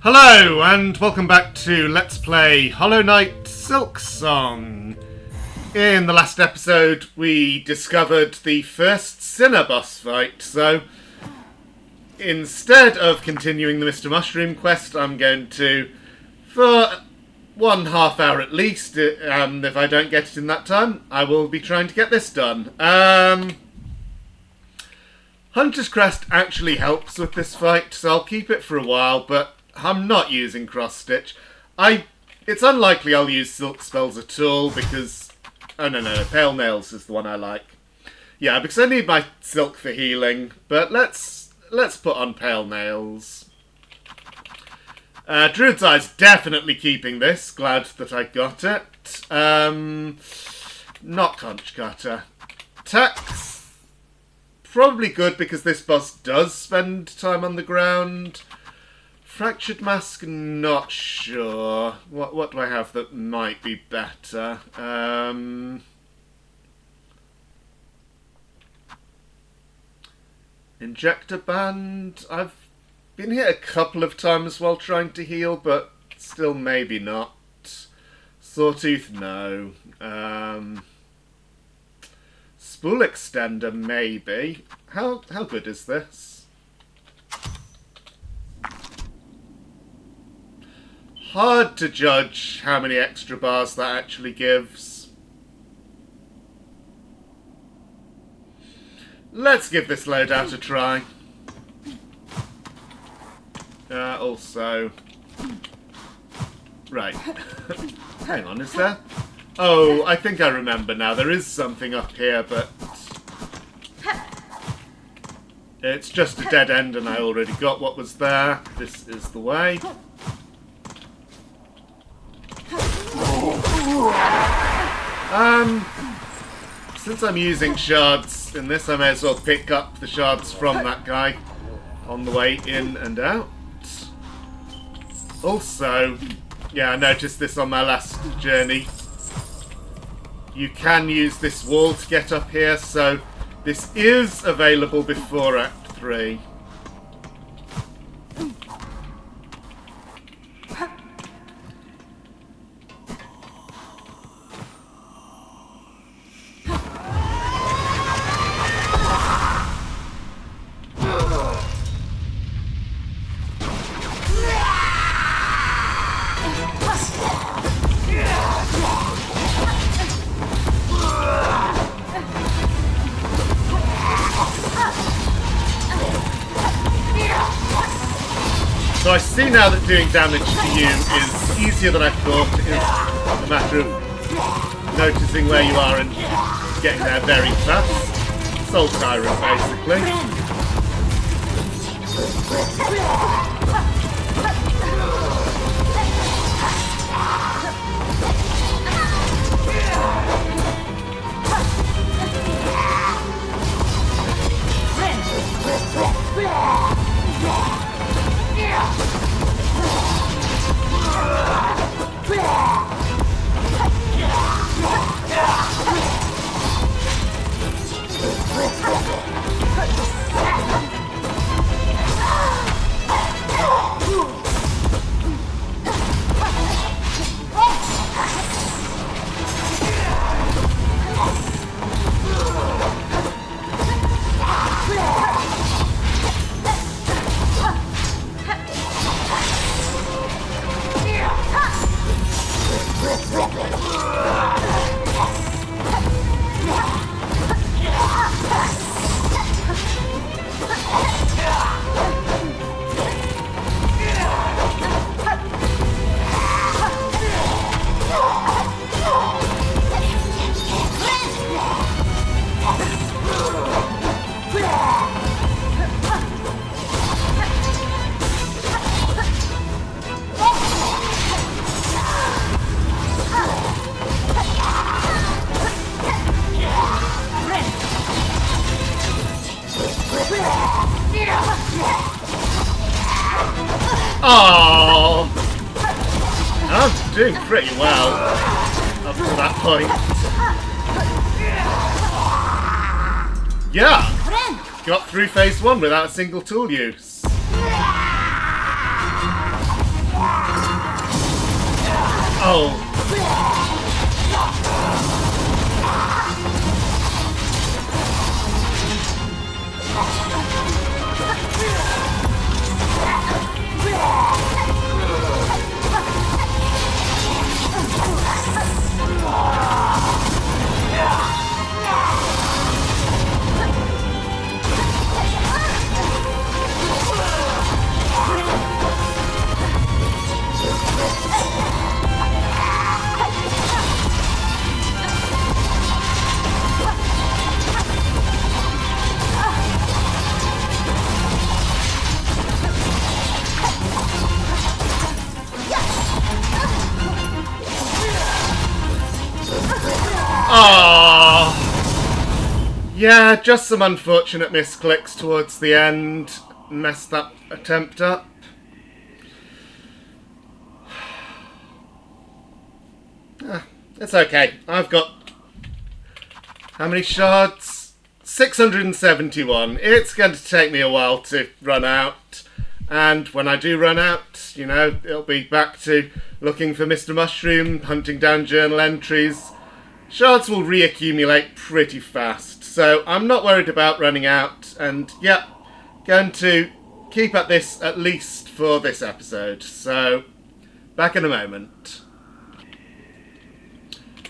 Hello, and welcome back to Let's Play Hollow Knight Silksong. In the last episode, we discovered the first Sinner boss fight, so instead of continuing the Mr. Mushroom quest, I'm going to, for 1.5 hour at least, if I don't get it in that time, I will be trying to get this done. Hunter's Crest actually helps with this fight, so I'll keep it for a while, but I'm not using cross-stitch. It's unlikely I'll use silk spells at all because... Oh, no, Pale Nails is the one I like. Yeah, because I need my silk for healing, but let's put on Pale Nails. Druid's Eye's definitely keeping this. Glad that I got it. Not Conch Cutter. Tax. Probably good because this boss does spend time on the ground. Fractured Mask, not sure. What do I have that might be better? Injector Band. I've been hit a couple of times while trying to heal, but still maybe not. Sawtooth, no. Spool Extender, maybe. How good is this? Hard to judge how many extra bars that actually gives. Let's give this loadout a try. Also... Right. Hang on, is there? Oh, I think I remember now. There is something up here, but... It's just a dead end and I already got what was there. This is the way. Since I'm using shards in this, I may as well pick up the shards from that guy on the way in and out. Also, yeah, I noticed this on my last journey. You can use this wall to get up here, so this is available before Act 3. So I see now that doing damage to you is easier than I thought. It is a matter of noticing where you are and getting there very fast. Soul Tyrant, basically. Oh, I'm doing pretty well up to that point. Yeah, got through phase 1 without a single tool use. Oh. Oh, yeah, just some unfortunate misclicks towards the end. Messed that attempt up. It's okay. I've got... how many shards? 671. It's going to take me a while to run out. And when I do run out, you know, it'll be back to looking for Mr. Mushroom, hunting down journal entries. Shards will reaccumulate pretty fast, so I'm not worried about running out, and yeah, going to keep at this at least for this episode, so back in a moment.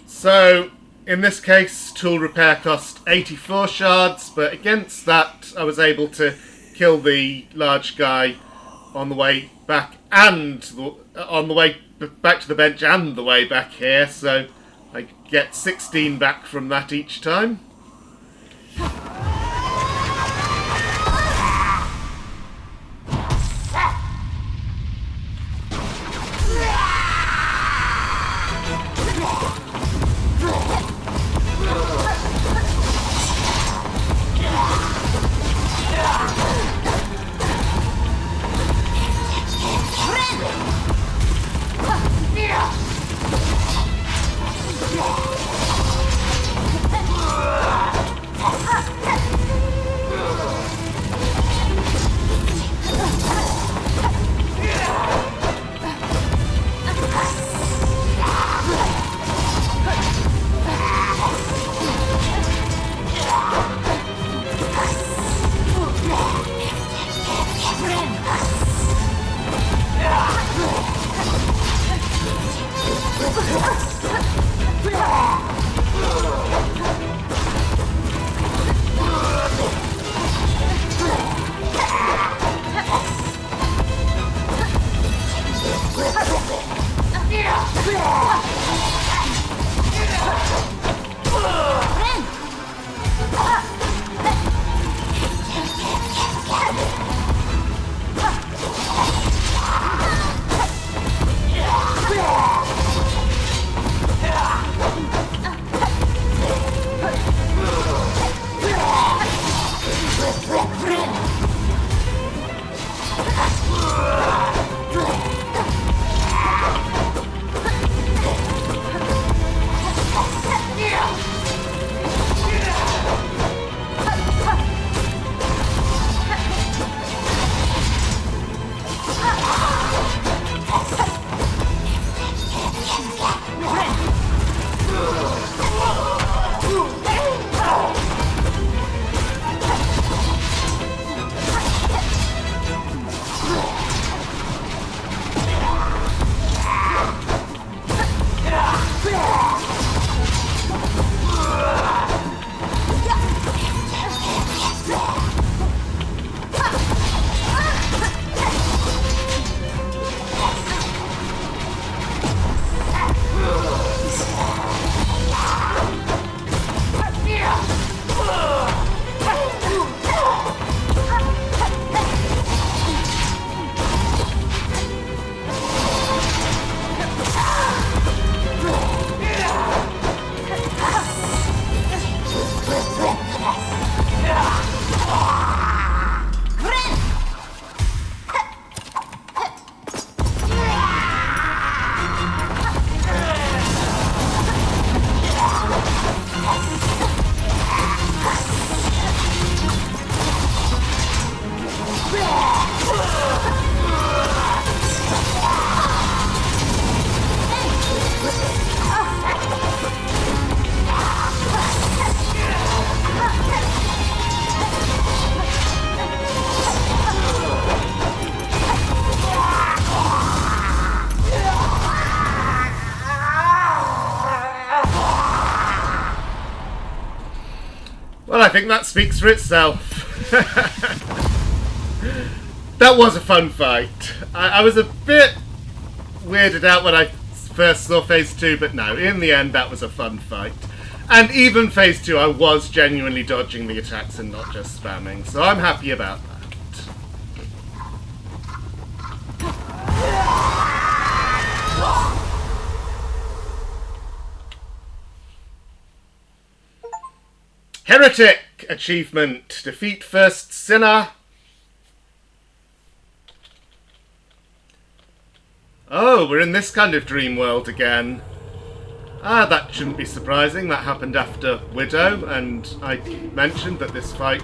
So, in this case, tool repair cost 84 shards, but against that I was able to kill the large guy on the way back and on the way back to the bench and the way back here, so I get 16 back from that each time. I think that speaks for itself. That was a fun fight. I was a bit weirded out when I first saw Phase 2, but no, in the end that was a fun fight. And even Phase 2 I was genuinely dodging the attacks and not just spamming, so I'm happy about that. Heretic achievement. Defeat first sinner. Oh, we're in this kind of dream world again. Ah, that shouldn't be surprising. That happened after Widow, and I mentioned that this fight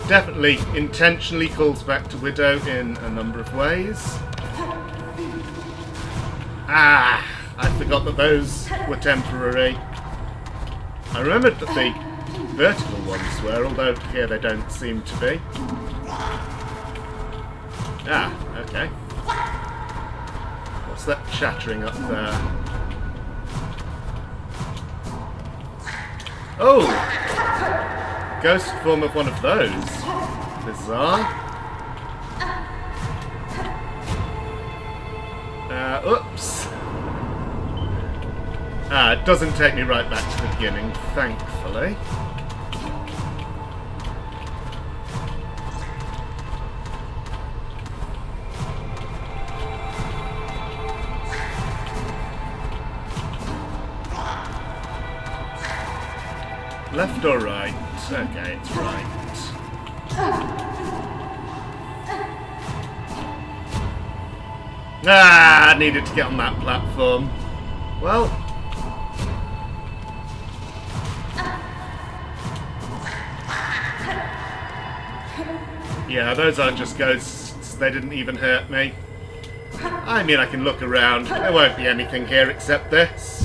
definitely intentionally calls back to Widow in a number of ways. Ah, I forgot that those were temporary. I remembered that the vertical ones were, although here they don't seem to be. Ah, okay. What's that chattering up there? Oh! Ghost form of one of those. Bizarre. Oops. Ah, it doesn't take me right back to the beginning, thankfully. Left or right? Okay, it's right. Ah, I needed to get on that platform. Well. Yeah, those aren't just ghosts. They didn't even hurt me. I mean, I can look around. There won't be anything here except this.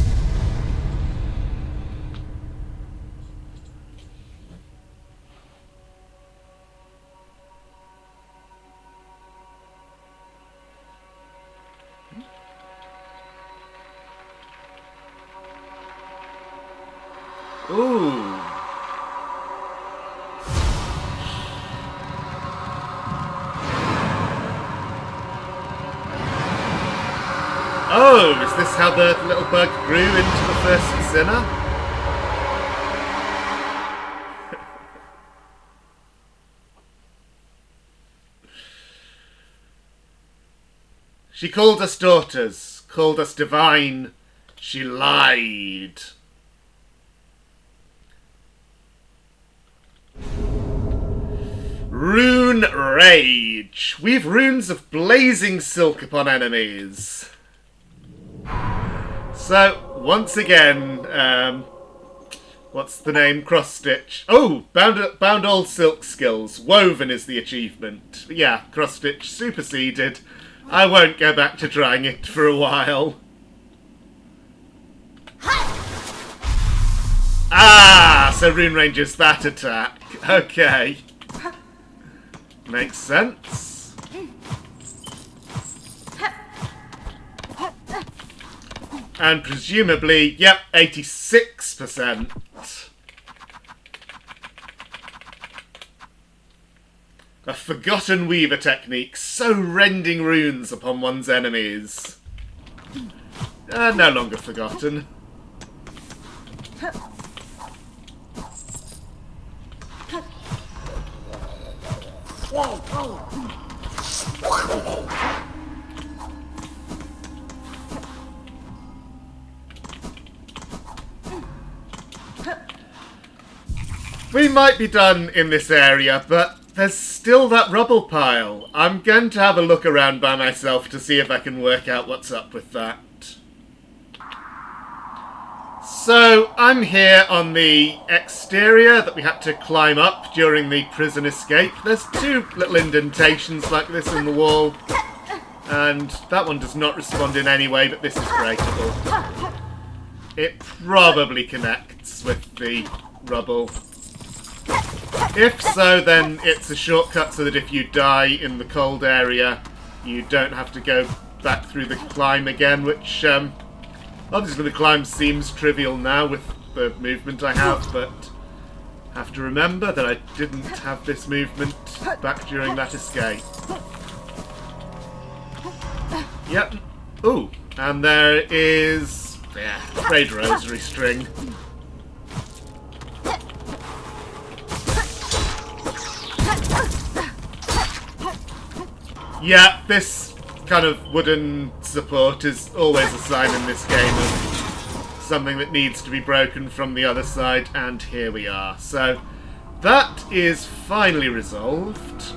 Ooh. Oh, is this how the little bug grew into the first sinner? She called us daughters, called us divine. She lied. Rune Rage. Weave runes of blazing silk upon enemies. So, once again, what's the name? Cross Stitch. Oh, bound all silk skills. Woven is the achievement. But yeah, Cross Stitch superseded. I won't go back to trying it for a while. Ah, so Rune Ranger's that attack. Okay. Makes sense. And presumably, yep, 86%. A forgotten weaver technique, so rending runes upon one's enemies. No longer forgotten. We might be done in this area, but there's still that rubble pile. I'm going to have a look around by myself to see if I can work out what's up with that. So, I'm here on the exterior that we had to climb up during the prison escape. There's two little indentations like this in the wall. And that one does not respond in any way, but this is breakable. It probably connects with the rubble. If so, then it's a shortcut so that if you die in the cold area, you don't have to go back through the climb again, which, obviously the climb seems trivial now with the movement I have, but Have to remember that I didn't have this movement back during that escape. Yep. Ooh, and there is... yeah, trade rosary string. Yeah, this kind of wooden support is always a sign in this game of something that needs to be broken from the other side, and here we are. So that is finally resolved.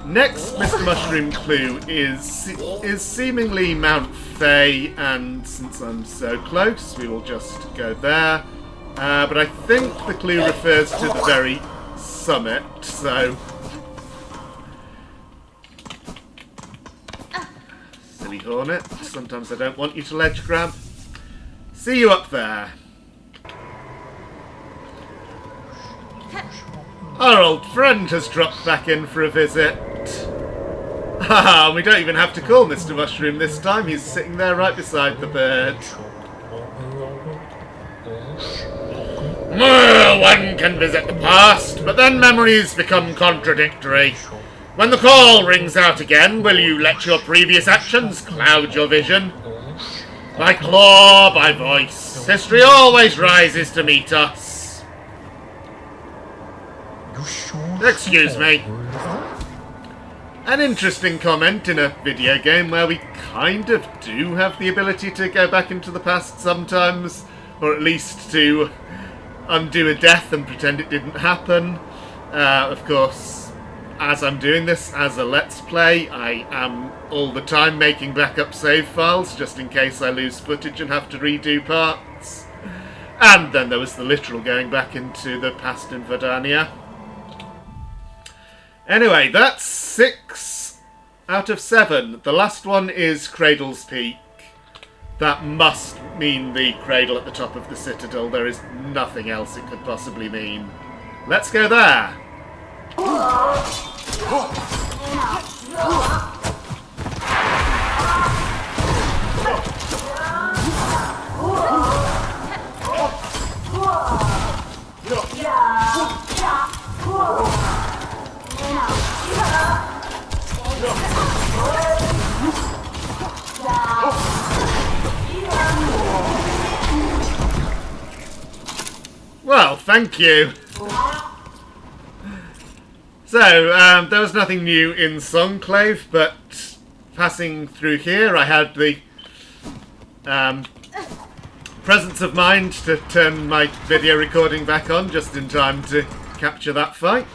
Next Mr. Mushroom clue is seemingly Mount Fay, and since I'm so close, we will just go there. But I think the clue refers to the very summit, so... silly hornet, sometimes I don't want you to ledge grab. See you up there. Our old friend has dropped back in for a visit. Haha, we don't even have to call Mr. Mushroom this time. He's sitting there right beside the bird. One can visit the past, but then memories become contradictory. When the call rings out again, will you let your previous actions cloud your vision? By claw, by voice, history always rises to meet us. Excuse me. An interesting comment in a video game where we kind of do have the ability to go back into the past sometimes, or at least to undo a death and pretend it didn't happen. Of course, as I'm doing this as a Let's Play, I am all the time making backup save files just in case I lose footage and have to redo parts. And then there was the literal going back into the past in Verdania. Anyway, that's 6 out of 7. The last one is Cradle's Peak. That must mean the cradle at the top of the citadel. There is nothing else it could possibly mean. Let's go there. Well, thank you. So, there was nothing new in Songclave, but passing through here, I had the presence of mind to turn my video recording back on just in time to capture that fight.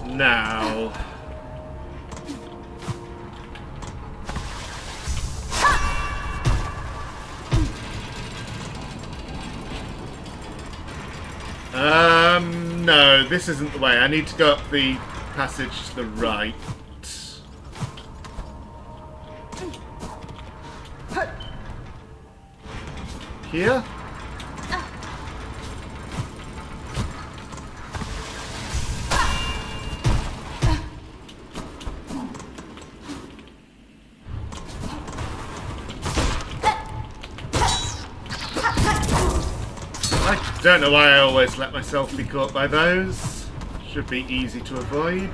Now... no, this isn't the way. I need to go up the passage to the right. Here? I don't know why I always let myself be caught by those. Should be easy to avoid.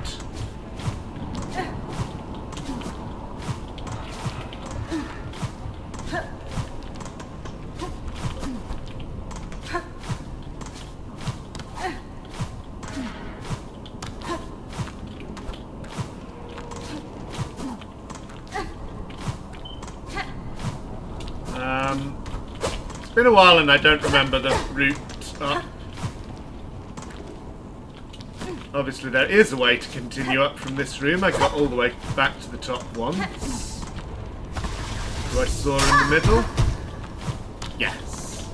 It's been a while and I don't remember the route up. Obviously there is a way to continue up from this room. I got all the way back to the top once. Do I saw in the middle? Yes.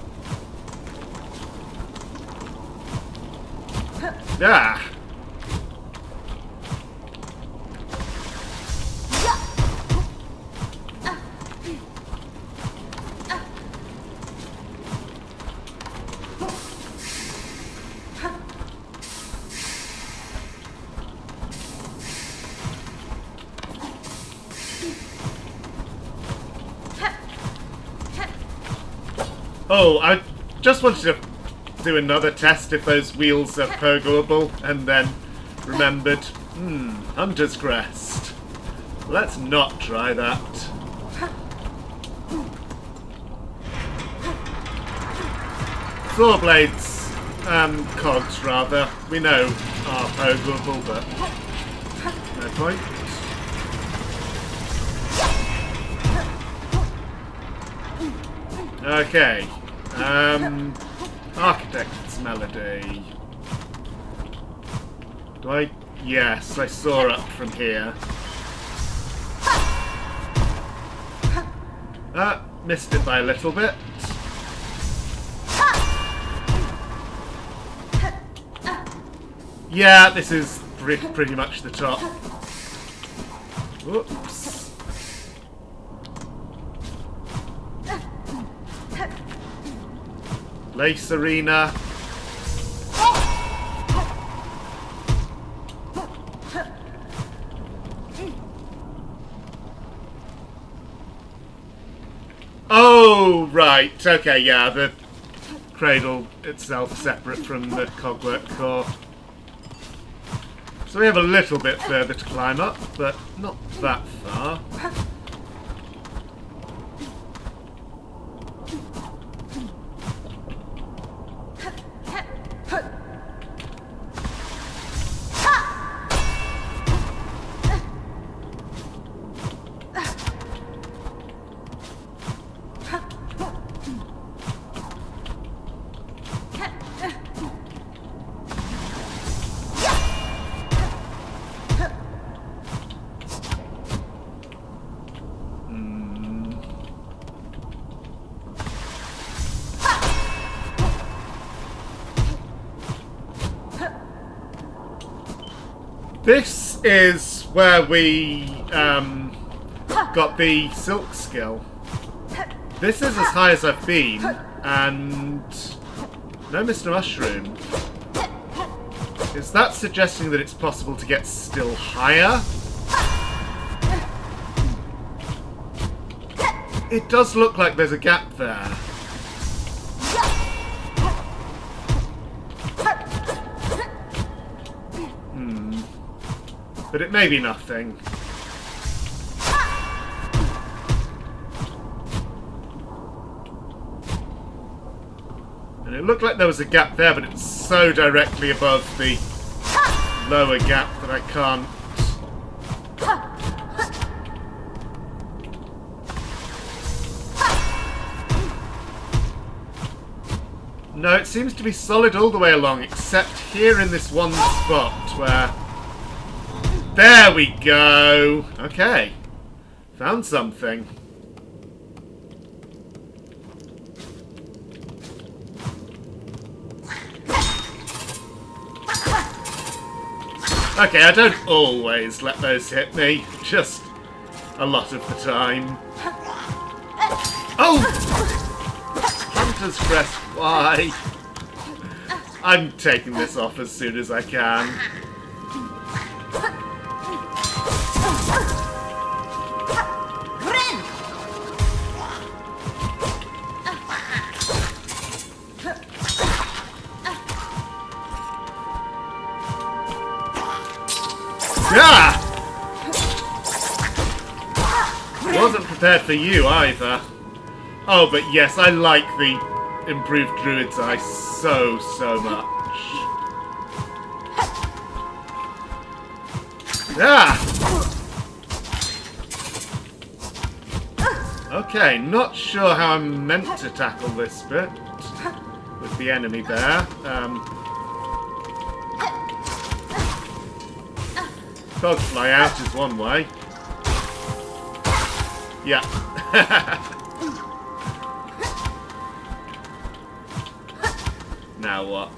Ah! Oh, I just wanted to do another test if those wheels are pogoable, and then remembered, Hunter's Crest. Let's not try that. Saw blades, cogs rather, we know are pogoable, but no point. Okay, Architect's Melody. Do I? Yes, I saw up from here. Missed it by a little bit. Yeah, this is pretty much the top. Whoops. Lace Arena. Oh, right. Okay, yeah, the cradle itself separate from the cogwork core. So we have a little bit further to climb up, but not that far. This is where we got the silk skill. This is as high as I've been, and no Mr. Mushroom. Is that suggesting that it's possible to get still higher? It does look like there's a gap there. But it may be nothing. And it looked like there was a gap there, but it's so directly above the lower gap that I can't. No, it seems to be solid all the way along, except here in this one spot where... There we go! Okay. Found something. Okay, I don't always let those hit me. Just a lot of the time. Oh! Hunter's Crest, why? I'm taking this off as soon as I can. Yeah! Wasn't prepared for you either. Oh, but yes, I like the improved Druid's Eye so much. Yeah! Okay, not sure how I'm meant to tackle this bit with the enemy there. Cogs fly out is one way. Yeah. Now what?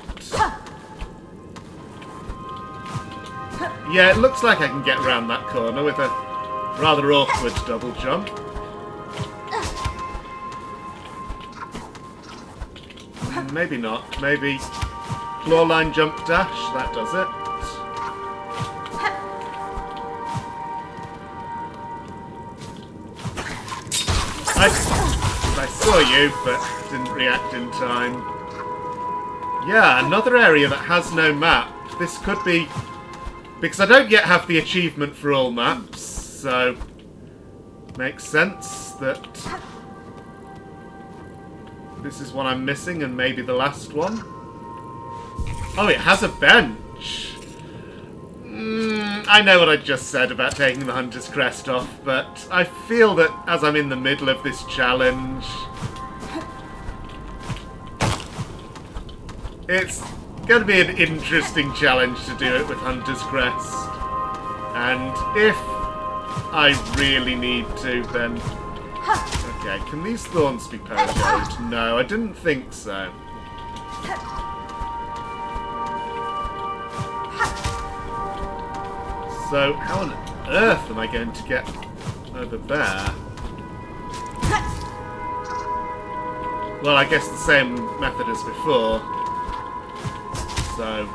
Yeah, it looks like I can get around that corner with a rather awkward double jump. Maybe not. Maybe floor line jump dash. That does it. I I saw you, but didn't react in time. Yeah, another area that has no map. This could be... Because I don't yet have the achievement for all maps, so... Makes sense that... This is one I'm missing, and maybe the last one. Oh, it has a bench! I know what I just said about taking the Hunter's Crest off, but I feel that as I'm in the middle of this challenge... It's going to be an interesting challenge to do it with Hunter's Crest. And if I really need to, then... Okay, can these thorns be pogoed? No, I didn't think so. So, how on earth am I going to get over there? Well, I guess the same method as before. So...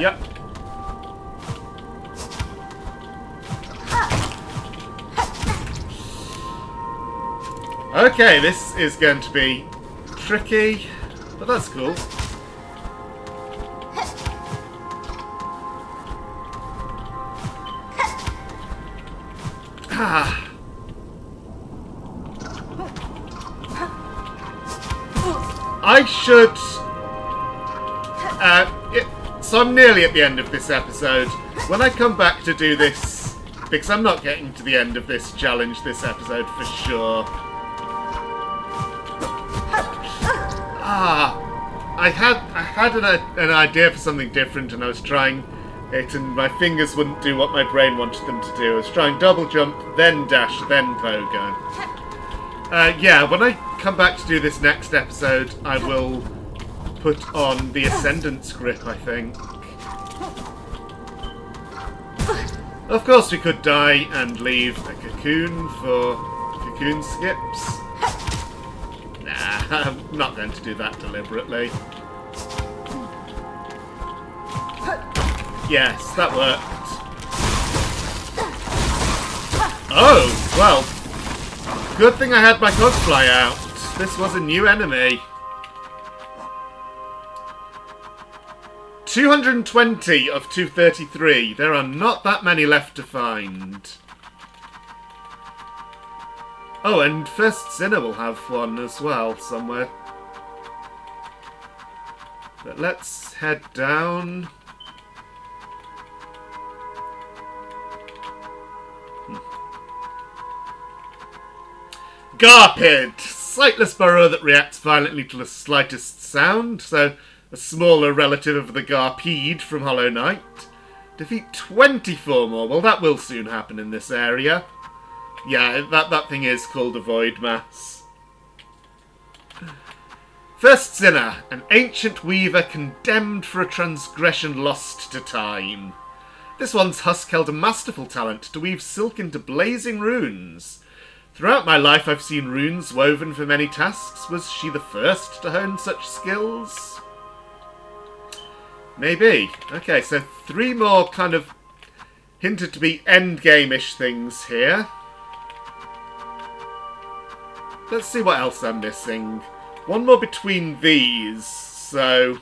Yep. Okay, this is going to be tricky, but that's cool. I should... so I'm nearly at the end of this episode. When I come back to do this, because I'm not getting to the end of this challenge this episode for sure. I had an idea for something different, and I was trying it, and my fingers wouldn't do what my brain wanted them to do. I was trying double jump, then dash, then pogo. Yeah, when I come back to do this next episode, I will put on the Ascendant's grip, I think. Of course, we could die and leave a cocoon for cocoon skips. Nah, I'm not going to do that deliberately. Yes, that worked. Oh, well. Good thing I had my Cogfly out. This was a new enemy. 220 of 233. There are not that many left to find. Oh, and First Sinner will have one as well, somewhere. But let's head down. Garpid! Sightless burrower that reacts violently to the slightest sound, so a smaller relative of the Garpede from Hollow Knight. Defeat 24 more. Well, that will soon happen in this area. Yeah, that thing is called a Void Mass. First Sinner, an ancient weaver condemned for a transgression lost to time. This one's husk held a masterful talent to weave silk into blazing runes. Throughout my life I've seen runes woven for many tasks. Was she the first to hone such skills? Maybe. Okay, so 3 more kind of hinted to be endgame-ish things here. Let's see what else I'm missing. One more between these, so...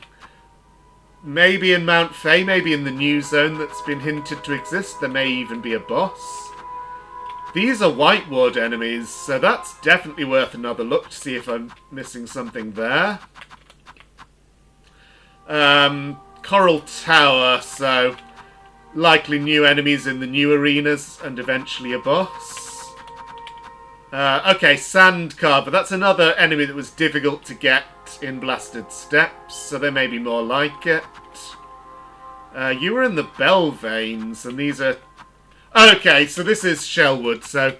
Maybe in Mount Fae, maybe in the new zone that's been hinted to exist, there may even be a boss. These are White Ward enemies, so that's definitely worth another look to see if I'm missing something there. Coral Tower, so likely new enemies in the new arenas and eventually a boss. Okay, Sand Carver. That's another enemy that was difficult to get in Blasted Steppes, so there may be more like it. You were in the Bell Veins, and these are... Okay, so this is Shellwood, so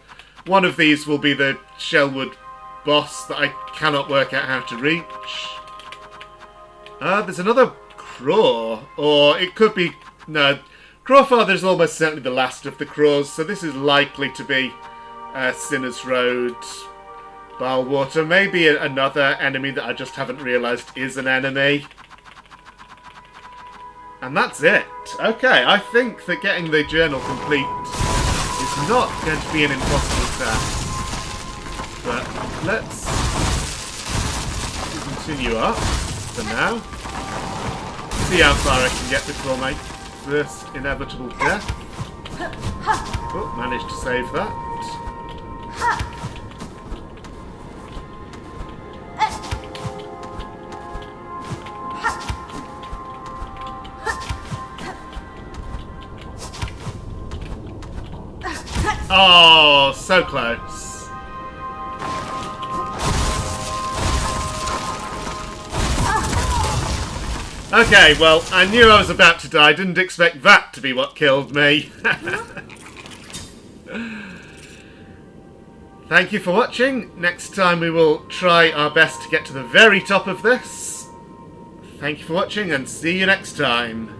one of these will be the Shellwood boss that I cannot work out how to reach. There's another Craw, or it could be... No, Crawfather is almost certainly the last of the Craws, so this is likely to be Sinner's Road, Balwater. Maybe another enemy that I just haven't realised is an enemy. And that's it. Okay, I think that getting the journal complete is not going to be an impossible task. But let's continue up for now. See how far I can get before my first inevitable death. Oh, managed to save that. Oh, so close. Okay, well, I knew I was about to die. Didn't expect that to be what killed me. Thank you for watching. Next time we will try our best to get to the very top of this. Thank you for watching and see you next time.